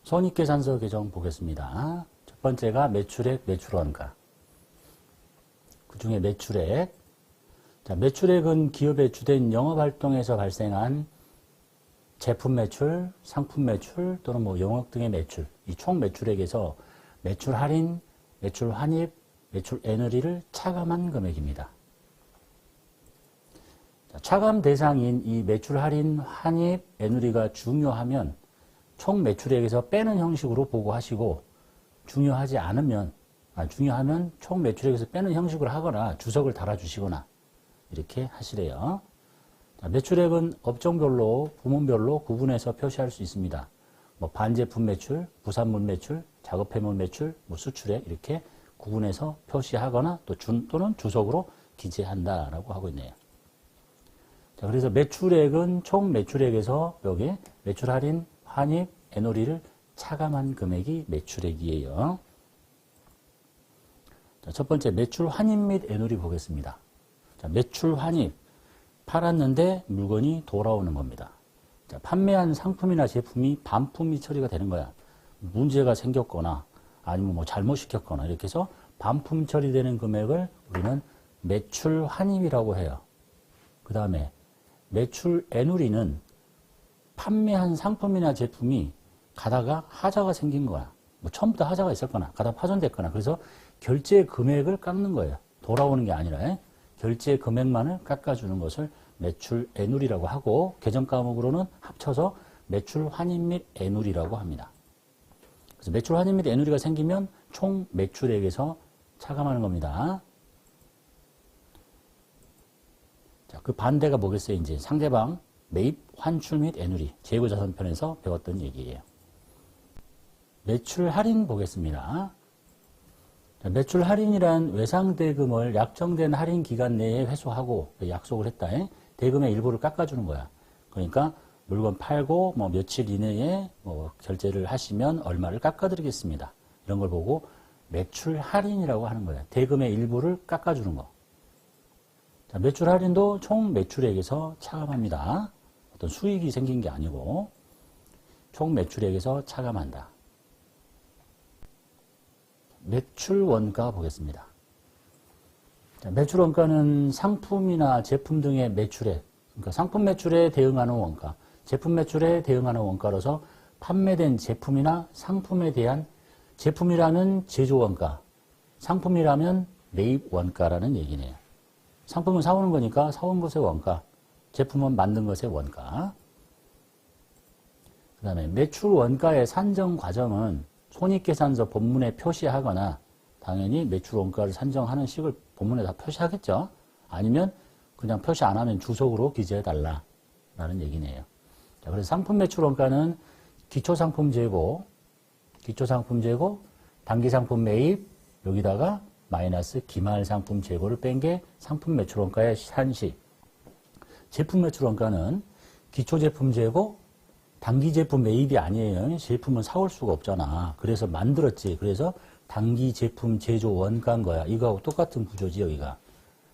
손익계산서 개정 보겠습니다. 첫 번째가 매출액, 매출원가. 그 중에 매출액. 자, 매출액은 기업의 주된 영업활동에서 발생한 제품 매출, 상품 매출 또는 영업 등의 매출, 이 총 매출액에서 매출 할인, 매출 환입, 매출 애누리를 차감한 금액입니다. 자, 차감 대상인 이 매출 할인, 환입, 애누리가 중요하면 총 매출액에서 빼는 형식으로 보고하시고, 중요하면 총 매출액에서 빼는 형식으로 하거나 주석을 달아주시거나 이렇게 하시래요. 자, 매출액은 업종별로, 부문별로 구분해서 표시할 수 있습니다. 반제품 매출, 부산물 매출, 작업해물 매출, 수출액 이렇게 구분해서 표시하거나 또는 주석으로 기재한다라고 하고 있네요. 자, 그래서 매출액은 총 매출액에서 여기 매출 할인, 환입, 애누리를 차감한 금액이 매출액이에요. 자, 첫 번째 매출 환입 및 애누리 보겠습니다. 자, 매출 환입. 팔았는데 물건이 돌아오는 겁니다. 자, 판매한 상품이나 제품이 반품이 처리가 되는 거야. 문제가 생겼거나 아니면 잘못 시켰거나 이렇게 해서 반품 처리되는 금액을 우리는 매출 환입이라고 해요. 그 다음에 매출 애누리는 판매한 상품이나 제품이 가다가 하자가 생긴 거야. 처음부터 하자가 있었거나 가다 파손됐거나 그래서 결제 금액을 깎는 거예요. 돌아오는 게 아니라 결제 금액만을 깎아주는 것을 매출 애누리라고 하고 개정 과목으로는 합쳐서 매출 환입 및 애누리라고 합니다. 그래서 매출 환입 및 애누리가 생기면 총 매출액에서 차감하는 겁니다. 자, 그 반대가 뭐겠어요? 이제 상대방 매입, 환출 및 애누리 재고자산 편에서 배웠던 얘기예요. 매출 할인 보겠습니다. 자, 매출 할인이란 외상대금을 약정된 할인 기간 내에 회수하고 약속을 했다. 대금의 일부를 깎아주는 거야. 그러니까 물건 팔고 며칠 이내에 결제를 하시면 얼마를 깎아드리겠습니다. 이런 걸 보고 매출 할인이라고 하는 거야. 대금의 일부를 깎아주는 거. 자, 매출 할인도 총 매출액에서 차감합니다. 어떤 수익이 생긴 게 아니고 총 매출액에서 차감한다. 매출 원가 보겠습니다. 자, 매출 원가는 상품이나 제품 등의 매출액, 그러니까 상품 매출에 대응하는 원가, 제품 매출에 대응하는 원가로서 판매된 제품이나 상품에 대한 제품이라는 제조 원가, 상품이라면 매입 원가라는 얘기네요. 상품은 사오는 거니까 사온 것의 원가, 제품은 만든 것의 원가. 그 다음에 매출 원가의 산정 과정은 손익계산서 본문에 표시하거나 당연히 매출 원가를 산정하는 식을 본문에 다 표시하겠죠. 아니면 그냥 표시 안 하면 주석으로 기재해달라 라는 얘기네요. 자, 그래서 상품 매출 원가는 기초상품 재고, 단기상품 매입, 여기다가 마이너스 기말상품 재고를 뺀 게 상품 매출 원가의 산식. 제품 매출 원가는 기초제품 재고, 단기제품 매입이 아니에요. 제품은 사올 수가 없잖아. 그래서 만들었지. 그래서 단기제품 제조 원가인 거야. 이거하고 똑같은 구조지, 여기가.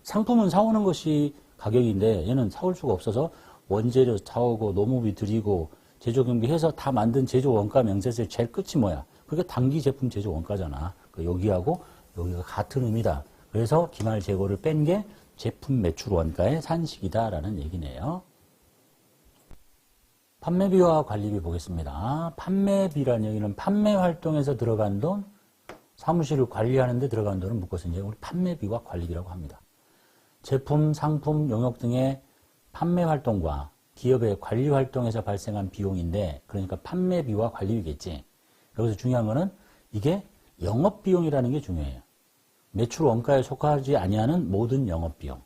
상품은 사오는 것이 가격인데 얘는 사올 수가 없어서 원재료 사오고 노무비 들이고 제조경비 해서 다 만든 제조 원가 명세서의 제일 끝이 뭐야? 그게 단기제품 제조 원가잖아. 여기하고 여기가 같은 의미다. 그래서 기말 재고를 뺀 게 제품 매출 원가의 산식이다라는 얘기네요. 판매비와 관리비 보겠습니다. 판매비라는 얘기는 판매 활동에서 들어간 돈, 사무실을 관리하는 데 들어간 돈을 묶어서 이제 우리 판매비와 관리비라고 합니다. 제품, 상품, 용역 등의 판매 활동과 기업의 관리 활동에서 발생한 비용인데, 그러니까 판매비와 관리비겠지. 여기서 중요한 거는 이게 영업비용이라는 게 중요해요. 매출 원가에 속하지 아니하는 모든 영업비용.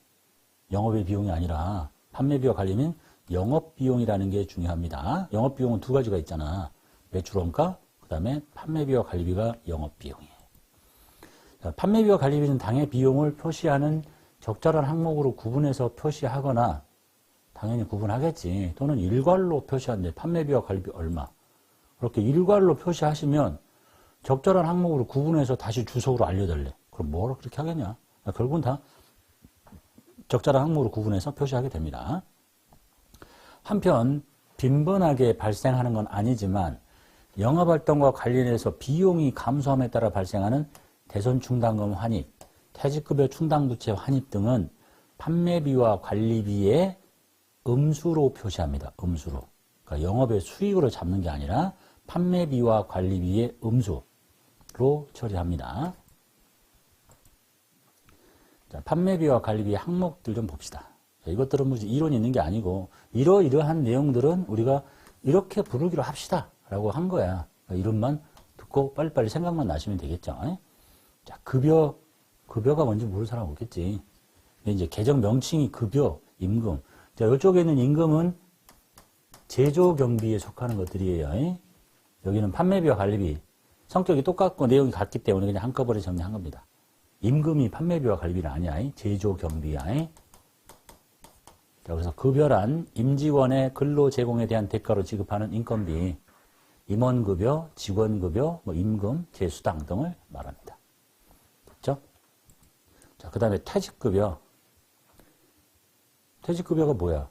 영업의 비용이 아니라 판매비와 관리비는 영업비용이라는 게 중요합니다. 영업비용은 두 가지가 있잖아. 매출원가, 그 다음에 판매비와 관리비가 영업비용이에요. 판매비와 관리비는 당의 비용을 표시하는 적절한 항목으로 구분해서 표시하거나 당연히 구분하겠지. 또는 일괄로 표시하는데 판매비와 관리비 얼마. 그렇게 일괄로 표시하시면 적절한 항목으로 구분해서 다시 주석으로 알려달래. 그럼 뭐로 그렇게 하겠냐. 결국은 다 적절한 항목으로 구분해서 표시하게 됩니다. 한편 빈번하게 발생하는 건 아니지만 영업활동과 관련해서 비용이 감소함에 따라 발생하는 대손충당금 환입, 퇴직급여 충당부채 환입 등은 판매비와 관리비의 음수로 표시합니다. 음수로. 그러니까 영업의 수익으로 잡는 게 아니라 판매비와 관리비의 음수로 처리합니다. 자, 판매비와 관리비 항목들 좀 봅시다. 자, 이것들은 무슨 이론이 있는 게 아니고 이러이러한 내용들은 우리가 이렇게 부르기로 합시다 라고 한 거야. 그러니까 이름만 듣고 빨리빨리 생각만 나시면 되겠죠. 자, 급여가 뭔지 모르는 사람 없겠지. 근데 이제 계정 명칭이 급여, 임금. 자, 이쪽에 있는 임금은 제조경비에 속하는 것들이에요. 여기는 판매비와 관리비. 성격이 똑같고 내용이 같기 때문에 그냥 한꺼번에 정리한 겁니다. 임금이 판매비와 관리비는 아니야. 제조경비야. 자, 그래서 급여란 임직원의 근로 제공에 대한 대가로 지급하는 인건비, 임원급여, 직원급여, 임금, 재수당 등을 말합니다. 됐죠? 자, 그 다음에 퇴직급여. 퇴직급여가 뭐야?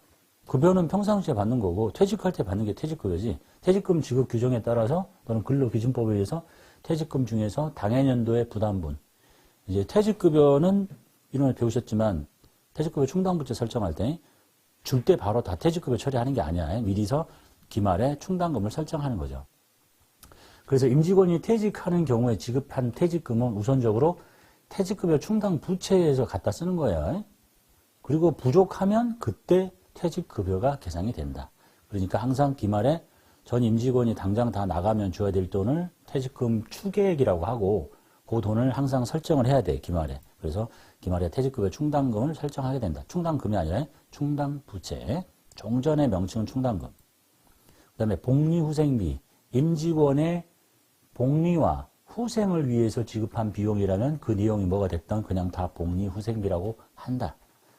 급여는 평상시에 받는 거고 퇴직할 때 받는 게 퇴직급여지. 퇴직금 지급 규정에 따라서 또는 근로기준법에 의해서 퇴직금 중에서 당해년도의 부담분. 이제 퇴직급여는 이론을 배우셨지만 퇴직급여 충당부채 설정할 때 줄 때 바로 다 퇴직급여 처리하는 게 아니야. 미리서 기말에 충당금을 설정하는 거죠. 그래서 임직원이 퇴직하는 경우에 지급한 퇴직금은 우선적으로 퇴직급여 충당부채에서 갖다 쓰는 거예요. 그리고 부족하면 그때 퇴직급여가 계산이 된다. 그러니까 항상 기말에 전 임직원이 당장 다 나가면 줘야 될 돈을 퇴직금 추계액이라고 하고 그 돈을 항상 설정을 해야 돼, 기말에. 그래서 기말에 퇴직급여 충당금을 설정하게 된다. 충당금이 아니라 충당부채. 종전의 명칭은 충당금. 그 다음에 복리후생비. 임직원의 복리와 후생을 위해서 지급한 비용이라면 그 내용이 뭐가 됐던 그냥 다 복리후생비라고 한다.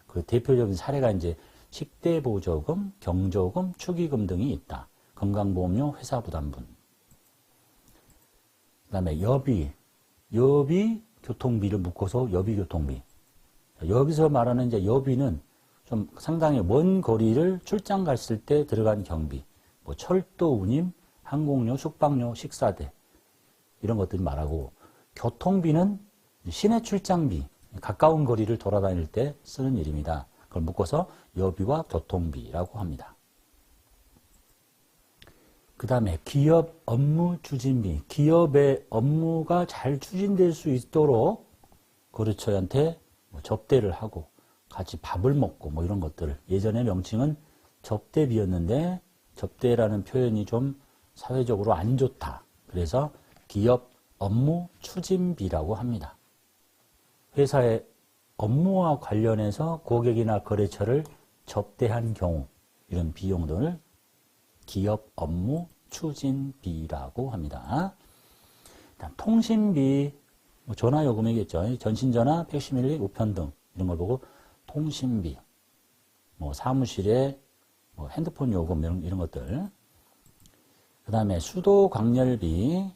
그 대표적인 사례가 이제 식대보조금, 경조금, 축의금 등이 있다. 건강보험료, 회사부담분. 그 다음에 여비, 교통비를 묶어서 여비교통비. 여기서 말하는 이제 여비는 좀 상당히 먼 거리를 출장 갔을 때 들어간 경비, 뭐 철도 운임, 항공료, 숙박료, 식사대 이런 것들을 말하고, 교통비는 시내 출장비, 가까운 거리를 돌아다닐 때 쓰는 이름이다. 그걸 묶어서 여비와 교통비라고 합니다. 그 다음에 기업 업무 추진비. 기업의 업무가 잘 추진될 수 있도록 거래처한테 접대를 하고 같이 밥을 먹고 뭐 이런 것들을, 예전의 명칭은 접대비였는데 접대라는 표현이 좀 사회적으로 안 좋다. 그래서 기업 업무 추진비라고 합니다. 회사의 업무와 관련해서 고객이나 거래처를 접대한 경우 이런 비용들을 기업 업무 추진비라고 합니다. 일단 통신비, 전화요금이겠죠. 전신전화, 팩시밀리, 우편 등 이런 걸 보고 통신비, 사무실에 핸드폰 요금 이런 것들. 그 다음에 수도 광열비.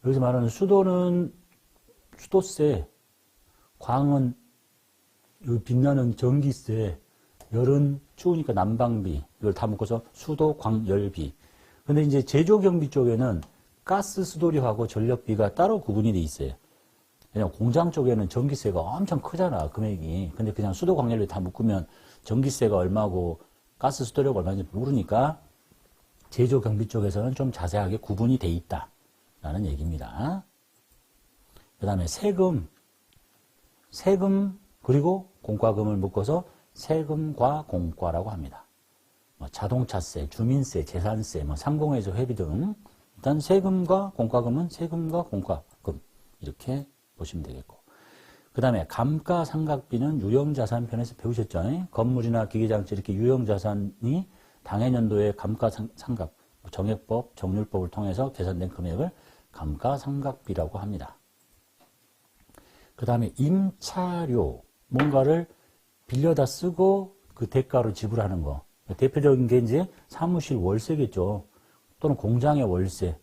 여기서 말하는 수도는 수도세, 광은 빛나는 전기세, 열은 추우니까 난방비, 이걸 다 묶어서 수도 광열비. 근데 이제 제조경비 쪽에는 가스 수도료하고 전력비가 따로 구분이 돼 있어요. 왜냐면 공장 쪽에는 전기세가 엄청 크잖아, 금액이. 근데 그냥 수도 광열비 다 묶으면 전기세가 얼마고 가스 수도료가 얼마인지 모르니까 제조경비 쪽에서는 좀 자세하게 구분이 돼 있다라는 얘기입니다. 그 다음에 세금 그리고 공과금을 묶어서 세금과 공과라고 합니다. 자동차세, 주민세, 재산세, 상공회수 회비 등. 일단 세금과 공과금은 세금과 공과금 이렇게 보시면 되겠고. 그 다음에 감가상각비는 유형자산 편에서 배우셨죠? 건물이나 기계장치 이렇게 유형자산이 당해년도에 감가상각, 정액법, 정률법을 통해서 계산된 금액을 감가상각비라고 합니다. 그 다음에 임차료, 뭔가를 빌려다 쓰고 그 대가로 지불하는 거. 대표적인 게 이제 사무실 월세겠죠. 또는 공장의 월세.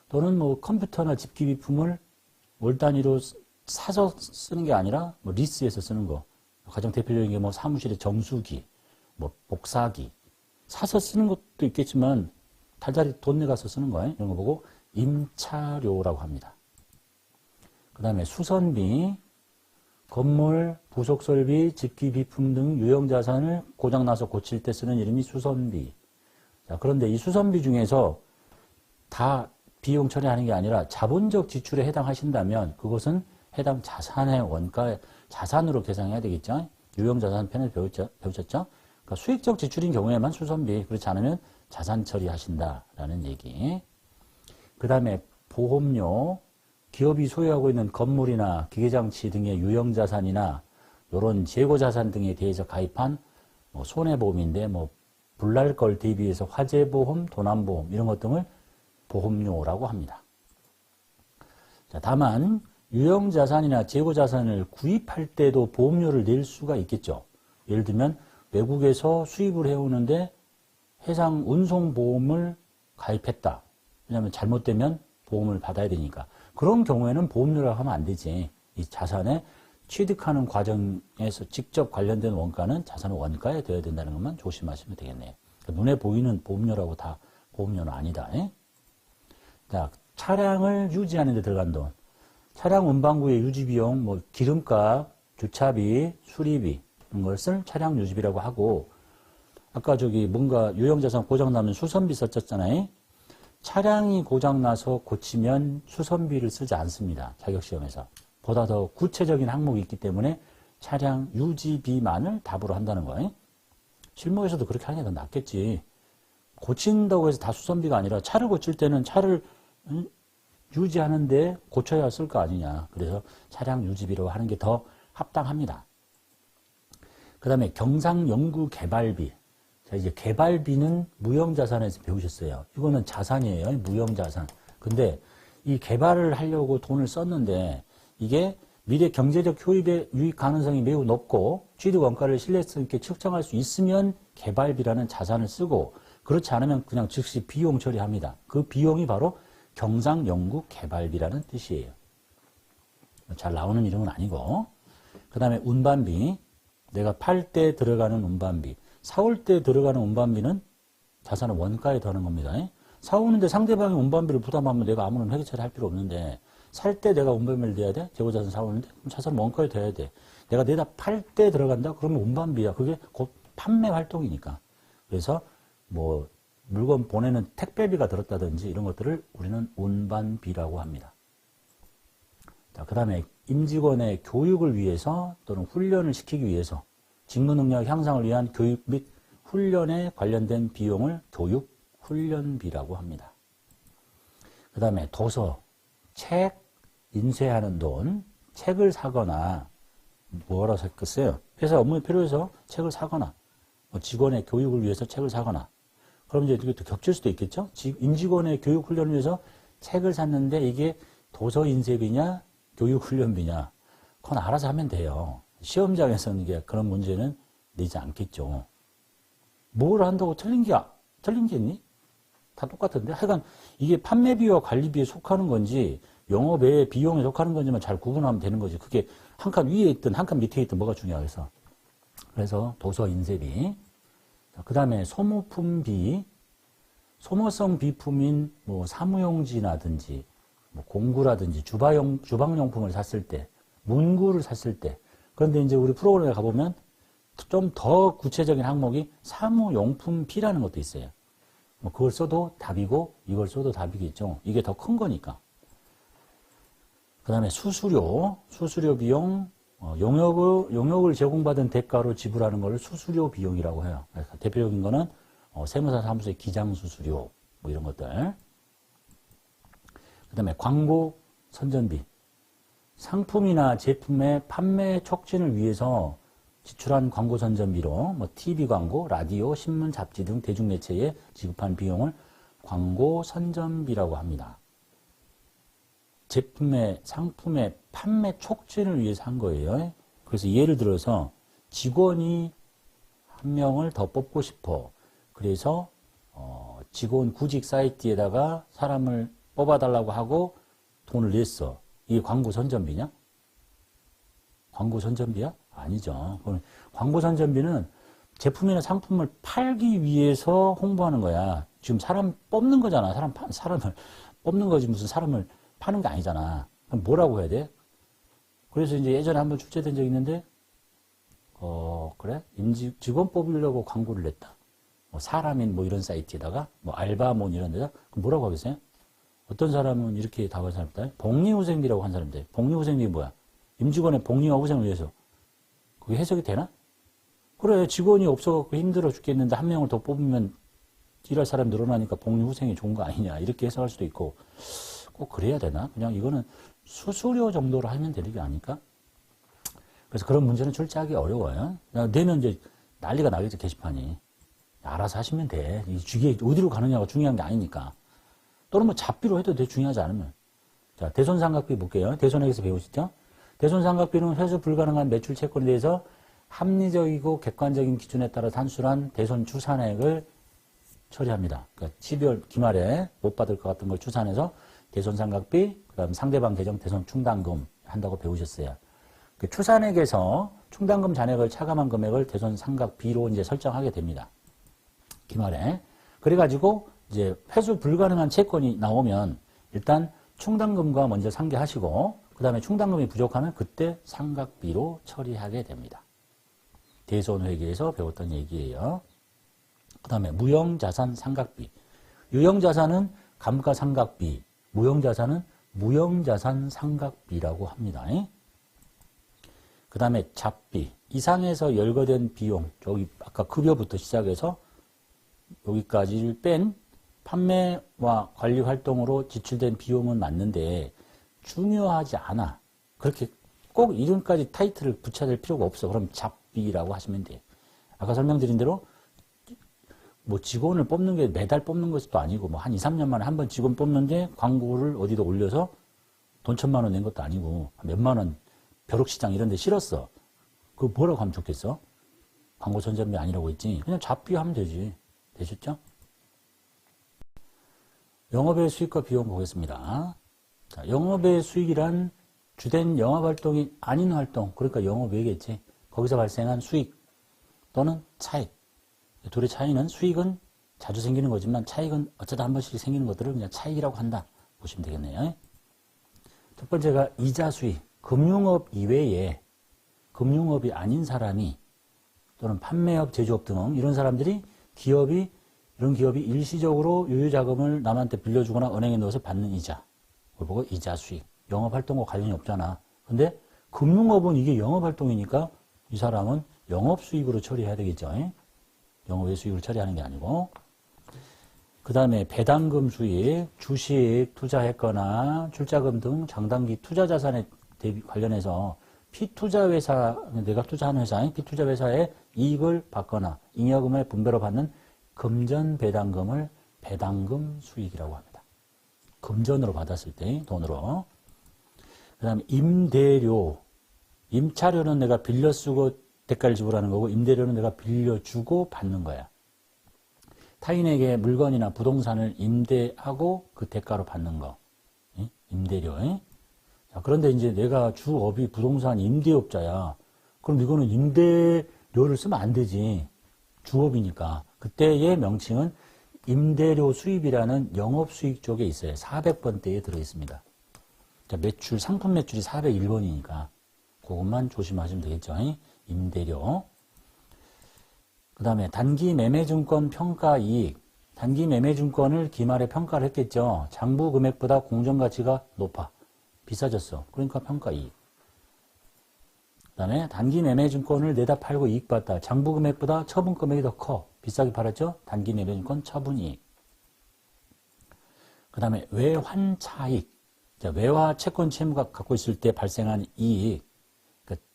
또는 컴퓨터나 집기비품을 월 단위로 사서 쓰는 게 아니라 리스에서 쓰는 거. 가장 대표적인 게 사무실의 정수기, 복사기. 사서 쓰는 것도 있겠지만 달달이 돈 내가서 쓰는 거예요. 이런 거 보고 임차료라고 합니다. 그 다음에 수선비, 건물, 부속설비, 집기 비품 등 유형자산을 고장나서 고칠 때 쓰는 이름이 수선비. 자, 그런데 이 수선비 중에서 다 비용 처리하는 게 아니라 자본적 지출에 해당하신다면 그것은 해당 자산의 원가, 자산으로 계산해야 되겠죠. 유형자산 편을 배우셨죠? 그러니까 수익적 지출인 경우에만 수선비, 그렇지 않으면 자산 처리하신다라는 얘기. 그 다음에 보험료, 기업이 소유하고 있는 건물이나 기계장치 등의 유형자산이나 이런 재고자산 등에 대해서 가입한 손해보험인데 불날 걸 대비해서 화재보험, 도난보험 이런 것 등을 보험료라고 합니다. 자, 다만 유형자산이나 재고자산을 구입할 때도 보험료를 낼 수가 있겠죠. 예를 들면 외국에서 수입을 해오는데 해상 운송보험을 가입했다. 왜냐하면 잘못되면 보험을 받아야 되니까. 그런 경우에는 보험료라고 하면 안 되지. 이 자산에 취득하는 과정에서 직접 관련된 원가는 자산의 원가에 되어야 된다는 것만 조심하시면 되겠네요. 그러니까 눈에 보이는 보험료라고 다 보험료는 아니다. 자, 차량을 유지하는 데 들어간 돈. 차량 운반구의 유지비용, 기름값, 주차비, 수리비 이런 것을 차량 유지비라고 하고, 아까 뭔가 유형자산 고장나면 수선비 썼잖아요. 차량이 고장나서 고치면 수선비를 쓰지 않습니다. 자격시험에서. 보다 더 구체적인 항목이 있기 때문에 차량 유지비만을 답으로 한다는 거예요. 실무에서도 그렇게 하는 게 더 낫겠지. 고친다고 해서 다 수선비가 아니라 차를 고칠 때는 차를 유지하는데 고쳐야 쓸 거 아니냐. 그래서 차량 유지비로 하는 게 더 합당합니다. 그 다음에 경상연구개발비. 자, 이제 개발비는 무형자산에서 배우셨어요. 이거는 자산이에요. 무형자산. 근데 이 개발을 하려고 돈을 썼는데 이게 미래 경제적 효입의 유익 가능성이 매우 높고 취득 원가를 신뢰성 있게 측정할 수 있으면 개발비라는 자산을 쓰고, 그렇지 않으면 그냥 즉시 비용 처리합니다. 그 비용이 바로 경상연구개발비라는 뜻이에요. 잘 나오는 이름은 아니고. 그 다음에 운반비. 내가 팔 때 들어가는 운반비. 사올 때 들어가는 운반비는 자산의 원가에 더하는 겁니다. 사오는데 상대방이 운반비를 부담하면 내가 아무런 회계 처리할 필요 없는데, 살 때 내가 운반비를 내야 돼? 재고자산 사오는데? 그럼 자산 원가에 더해야 돼. 내가 내다 팔 때 들어간다? 그러면 운반비야. 그게 곧 판매 활동이니까. 그래서 물건 보내는 택배비가 들었다든지 이런 것들을 우리는 운반비라고 합니다. 자, 그 다음에 임직원의 교육을 위해서 또는 훈련을 시키기 위해서 직무 능력 향상을 위한 교육 및 훈련에 관련된 비용을 교육, 훈련비라고 합니다. 그 다음에 도서, 책, 인쇄하는 돈, 책을 사거나 뭐라고 했겠어요? 회사 업무에 필요해서 책을 사거나 직원의 교육을 위해서 책을 사거나, 그럼 이제 이게 또 겹칠 수도 있겠죠? 임직원의 교육 훈련을 위해서 책을 샀는데 이게 도서 인쇄비냐 교육 훈련비냐, 그건 알아서 하면 돼요. 시험장에서는 이게 그런 문제는 내지 않겠죠. 뭘 한다고 틀린 게 있니? 다 똑같은데? 하여간 이게 판매비와 관리비에 속하는 건지 영업의 비용에 속하는 건지만 잘 구분하면 되는 거지. 그게 한 칸 위에 있든 한 칸 밑에 있든 뭐가 중요하겠어. 그래서 도서 인쇄비. 그 다음에 소모품비. 소모성 비품인 사무용지라든지 공구라든지 주방용품을 샀을 때, 문구를 샀을 때. 그런데 이제 우리 프로그램에 가보면 좀 더 구체적인 항목이 사무용품비라는 것도 있어요. 그걸 써도 답이고 이걸 써도 답이겠죠. 이게 더 큰 거니까. 그 다음에 수수료 비용, 용역을 제공받은 대가로 지불하는 걸 수수료 비용이라고 해요. 그래서 대표적인 거는 세무사 사무소의 기장수수료 이런 것들. 그 다음에 광고 선전비. 상품이나 제품의 판매 촉진을 위해서 지출한 광고 선전비로 TV 광고, 라디오, 신문, 잡지 등 대중매체에 지급한 비용을 광고 선전비라고 합니다. 제품의, 상품의 판매 촉진을 위해서 한 거예요. 그래서 예를 들어서 직원이 한 명을 더 뽑고 싶어. 그래서 직원 구직 사이트에다가 사람을 뽑아달라고 하고 돈을 냈어. 이게 광고 선전비냐? 광고 선전비야? 아니죠. 광고 선전비는 제품이나 상품을 팔기 위해서 홍보하는 거야. 지금 사람 뽑는 거잖아. 사람을 뽑는 거지 무슨 사람을 파는 게 아니잖아. 그럼 뭐라고 해야 돼? 그래서 이제 예전에 한번 출제된 적이 있는데, 그래? 직원 뽑으려고 광고를 냈다. 뭐 사람인 뭐 이런 사이트에다가, 뭐 알바몬 이런 데다. 그럼 뭐라고 하겠어요? 어떤 사람은 이렇게 답한 사람들, 복리후생비라고 한 사람들. 복리후생비 뭐야? 임직원의 복리와 후생을 위해서. 그게 해석이 되나? 그래, 직원이 없어갖고 힘들어 죽겠는데 한 명을 더 뽑으면 일할 사람 늘어나니까 복리후생이 좋은 거 아니냐. 이렇게 해석할 수도 있고. 꼭 그래야 되나? 그냥 이거는 수수료 정도로 하면 되는 게 아닐까? 그래서 그런 문제는 출제하기 어려워요. 내면 이제 난리가 나겠죠, 게시판이. 알아서 하시면 돼. 이게 어디로 가느냐가 중요한 게 아니니까. 또는 뭐 잡비로 해도 돼, 중요하지 않으면. 자, 대손삼각비 볼게요. 대손액에서 배우시죠? 대손삼각비는 회수 불가능한 매출 채권에 대해서 합리적이고 객관적인 기준에 따라 산출한 대손 추산액을 처리합니다. 그러니까 12월 기말에 못 받을 것 같은 걸 추산해서 대손삼각비, 그 다음 상대방 계정 대손 충당금 한다고 배우셨어요. 그 추산액에서 충당금 잔액을 차감한 금액을 대손삼각비로 이제 설정하게 됩니다. 기말에. 그래가지고 이제 회수 불가능한 채권이 나오면 일단 충당금과 먼저 상계하시고 그 다음에 충당금이 부족하면 그때 삼각비로 처리하게 됩니다. 대손회계에서 배웠던 얘기예요. 그 다음에 무형자산 삼각비. 유형자산은 감가상각비, 무형자산은 무형자산 상각비라고 합니다. 그 다음에 잡비. 이상에서 열거된 비용, 저기 아까 급여부터 시작해서 여기까지를 뺀 판매와 관리 활동으로 지출된 비용은 맞는데 중요하지 않아. 그렇게 꼭 이름까지 타이틀을 붙여야 될 필요가 없어. 그럼 잡비라고 하시면 돼. 아까 설명드린 대로 뭐 직원을 뽑는 게 매달 뽑는 것도 아니고 뭐 한 2, 3년 만에 한 번 직원 뽑는데 광고를 어디다 올려서 돈 1,000만 원 낸 것도 아니고 몇만 원 벼룩시장 이런 데 실었어. 그거 뭐라고 하면 좋겠어? 광고 전전비 아니라고 했지. 그냥 잡비 하면 되지. 되셨죠? 영업의 수익과 비용 보겠습니다. 자, 영업의 수익이란 주된 영업활동이 아닌 활동, 그러니까 영업이겠지. 거기서 발생한 수익 또는 차익. 둘의 차이는 수익은 자주 생기는 거지만 차익은 어쩌다 한 번씩 생기는 것들을 그냥 차익이라고 한다. 보시면 되겠네요. 첫 번째가 이자 수익. 금융업 이외에 금융업이 아닌 사람이 또는 판매업, 제조업 등 이런 사람들이 이런 기업이 일시적으로 유효자금을 남한테 빌려주거나 은행에 넣어서 받는 이자. 그걸 보고 이자 수익. 영업활동과 관련이 없잖아. 근데 금융업은 이게 영업활동이니까 이 사람은 영업수익으로 처리해야 되겠죠. 영업의 수익으로 처리하는 게 아니고. 그 다음에 배당금 수익, 주식 투자했거나 출자금 등 장단기 투자자산에 관련해서 피투자회사, 내가 투자하는 회사, 피투자회사에 이익을 받거나 잉여금의 분배로 받는 금전배당금을 배당금 수익이라고 합니다. 금전으로 받았을 때 돈으로. 그 다음에 임대료. 임차료는 내가 빌려 쓰고 대가를 지불하는 거고 임대료는 내가 빌려주고 받는 거야. 타인에게 물건이나 부동산을 임대하고 그 대가로 받는 거. 임대료. 자, 그런데 이제 내가 주업이 부동산 임대업자야. 그럼 이거는 임대료를 쓰면 안 되지. 주업이니까. 그때의 명칭은 임대료 수입이라는 영업수익 쪽에 있어요. 400번대에 들어있습니다. 자, 매출, 상품 매출이 401번이니까 그것만 조심하시면 되겠죠. 임대료. 그 다음에 단기 매매증권 평가이익. 단기 매매증권을 기말에 평가를 했겠죠. 장부 금액보다 공정가치가 높아. 비싸졌어. 그러니까 평가이익. 그 다음에 단기 매매증권을 내다 팔고 이익 봤다. 장부 금액보다 처분 금액이 더 커. 비싸게 팔았죠. 단기 매매증권 처분이익. 그 다음에 외환차익. 자, 외화 채권 채무가 갖고 있을 때 발생한 이익. 그러니까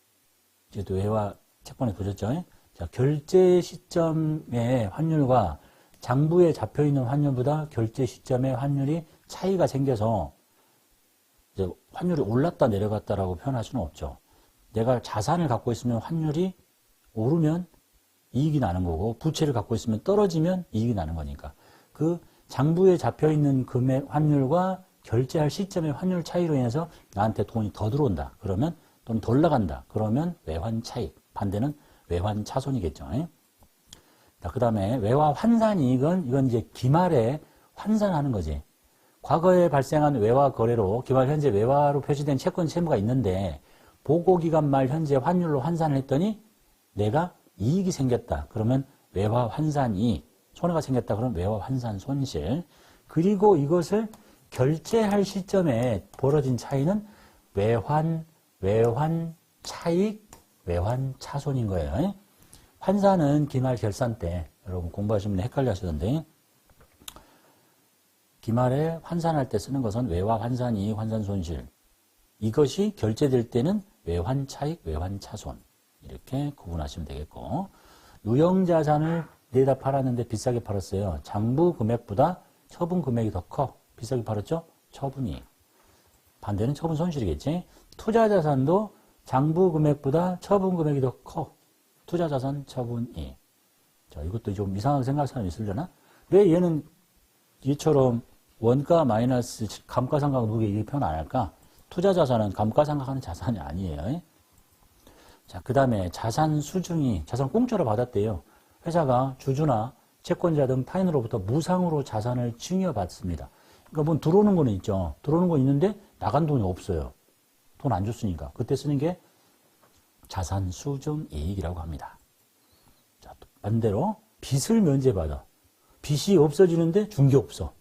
이제도 외화 채권에 보셨죠. 자, 결제 시점의 환율과 장부에 잡혀있는 환율보다 결제 시점의 환율이 차이가 생겨서 이제 환율이 올랐다 내려갔다라고 표현할 수는 없죠. 내가 자산을 갖고 있으면 환율이 오르면 이익이 나는 거고 부채를 갖고 있으면 떨어지면 이익이 나는 거니까 그 장부에 잡혀있는 금액 환율과 결제할 시점의 환율 차이로 인해서 나한테 돈이 더 들어온다. 그러면 또는 덜 나간다. 그러면 외환 차익. 반대는 외환 차손이겠죠. 자, 그 다음에 외화 환산이익은 이건 이제 기말에 환산하는 거지. 과거에 발생한 외화 거래로 기말 현재 외화로 표시된 채권 채무가 있는데 보고기간 말 현재 환율로 환산을 했더니 내가 이익이 생겼다. 그러면 외화 환산이익. 손해가 생겼다. 그러면 외화 환산 손실. 그리고 이것을 결제할 시점에 벌어진 차이는 외환 차익, 외환 차손인 거예요. 환산은 기말 결산 때 여러분 공부하시는 분이 헷갈려 하시던데 기말에 환산할 때 쓰는 것은 외화 환산 이익, 환산 손실. 이것이 결제될 때는 외환 차익, 외환 차손. 이렇게 구분하시면 되겠고 유형자산을 내다 팔았는데 비싸게 팔았어요. 장부 금액보다 처분 금액이 더 커. 비싸게 팔았죠? 처분이익. 반대는 처분 손실이겠지. 투자자산도 장부 금액보다 처분 금액이 더 커. 투자자산 처분이익. 자, 이것도 좀 이상하게 생각하는 사람이 있으려나? 왜 얘는 얘처럼 원가 마이너스 감가상각 누계 이렇게 표현 안 할까? 투자자산은 감가상각하는 자산이 아니에요. 자, 그 다음에 자산 수중이, 자산 공짜로 받았대요. 회사가 주주나 채권자 등 타인으로부터 무상으로 자산을 증여받습니다. 그러니까 뭐 들어오는 거는 있죠. 들어오는 거 있는데 나간 돈이 없어요. 돈 안 줬으니까. 그때 쓰는 게 자산 수중 이익이라고 합니다. 자, 또 반대로 빚을 면제받아. 빚이 없어지는데 준 게 없어.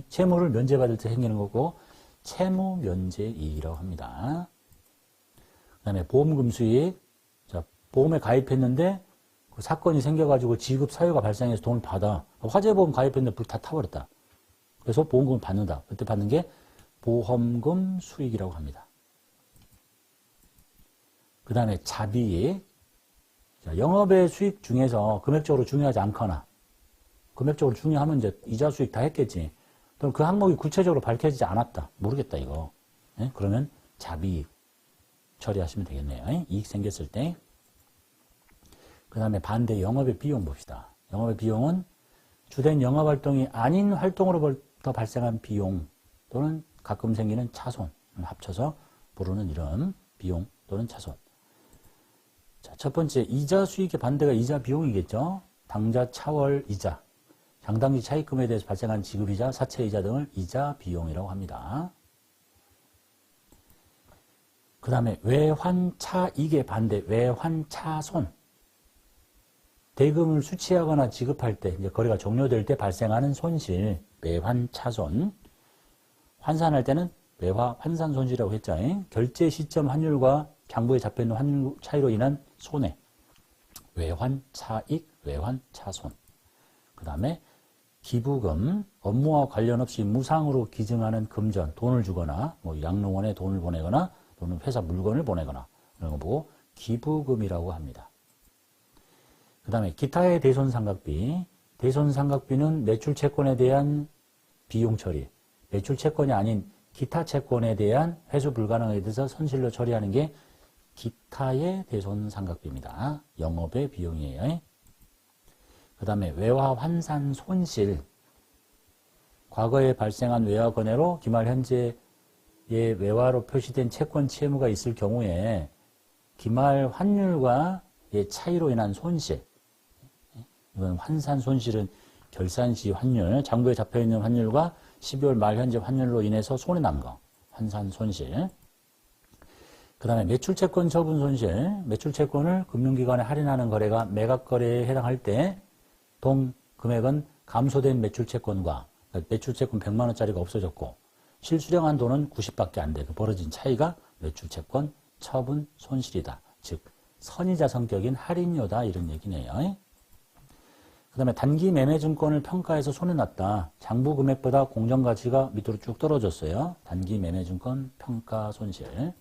채무를 면제받을 때 생기는 거고 채무 면제 이익이라고 합니다. 그 다음에 보험금 수익. 자, 보험에 가입했는데 그 사건이 생겨가지고 지급 사유가 발생해서 돈을 받아. 화재보험 가입했는데 불 다 타버렸다. 그래서 보험금을 받는다. 그때 받는 게 보험금 수익이라고 합니다. 그 다음에 자비이익. 자, 영업의 수익 중에서 금액적으로 중요하지 않거나 금액적으로 중요하면 이제 이자 수익 다 했겠지. 그럼 그 항목이 구체적으로 밝혀지지 않았다. 모르겠다 이거. 네? 그러면 자비이익 처리하시면 되겠네요. 이익 생겼을 때. 그 다음에 반대 영업의 비용 봅시다. 영업의 비용은 주된 영업활동이 아닌 활동으로부터 발생한 비용 또는 가끔 생기는 차손 합쳐서 부르는 이름 비용 또는 차손. 자, 첫 번째 이자 수익의 반대가 이자 비용이겠죠. 당좌 차월 이자, 장당기 차입금에 대해서 발생한 지급이자 사채이자 등을 이자 비용이라고 합니다. 그 다음에 외환차익의 반대 외환차손. 대금을 수취하거나 지급할 때, 이제 거래가 종료될 때 발생하는 손실, 외환차손. 환산할 때는 외화 환산 손실이라고 했죠. 결제 시점 환율과 장부에 잡혀있는 환율 차이로 인한 손해. 외환차익, 외환차손. 그 다음에 기부금, 업무와 관련 없이 무상으로 기증하는 금전, 돈을 주거나, 뭐 양로원에 돈을 보내거나, 또는 회사 물건을 보내거나, 이런 거 보고 기부금이라고 합니다. 그 다음에 기타의 대손상각비. 대손상각비는 매출채권에 대한 비용 처리. 매출채권이 아닌 기타 채권에 대한 회수 불가능에 대해서 손실로 처리하는 게 기타의 대손상각비입니다. 영업의 비용이에요. 그 다음에 외화 환산 손실. 과거에 발생한 외화 거래로 기말 현재의 외화로 표시된 채권 채무가 있을 경우에 기말 환율과 차이로 인한 손실. 이건 환산 손실은 결산 시 환율, 장부에 잡혀있는 환율과 12월 말 현재 환율로 인해서 손해 난 거. 환산 손실. 그 다음에 매출채권 처분 손실. 매출채권을 금융기관에 할인하는 거래가 매각거래에 해당할 때 동 금액은 감소된 매출채권과 매출채권 100만 원짜리가 없어졌고 실수령한 돈은 90밖에 안 돼. 그 벌어진 차이가 매출채권 처분 손실이다. 즉 선의자 성격인 할인료다 이런 얘기네요. 그 다음에 단기 매매증권을 평가해서 손해났다. 장부 금액보다 공정가치가 밑으로 쭉 떨어졌어요. 단기 매매증권 평가 손실.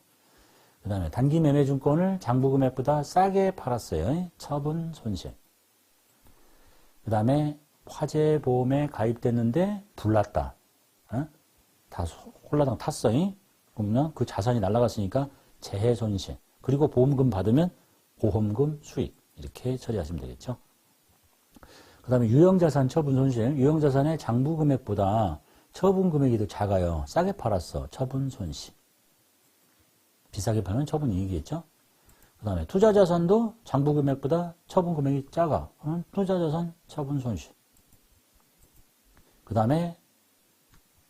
그 다음에 단기 매매증권을 장부 금액보다 싸게 팔았어요. 처분 손실. 그 다음에 화재보험에 가입됐는데 불났다. 다 홀라당 탔어. 그러면 그 자산이 날아갔으니까 재해 손실. 그리고 보험금 받으면 보험금 수익. 이렇게 처리하시면 되겠죠. 그 다음에 유형자산 처분 손실. 유형자산의 장부 금액보다 처분 금액이 더 작아요. 싸게 팔았어. 처분 손실. 비싸게 팔면 처분 이익이겠죠. 그 그 다음에 투자자산도 장부금액보다 처분금액이 작아. 그럼 투자자산 처분손실. 그 다음에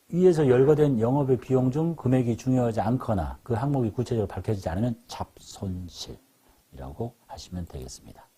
위에서 열거된 영업의 비용 중 금액이 중요하지 않거나 그 항목이 구체적으로 밝혀지지 않으면 잡손실이라고 하시면 되겠습니다.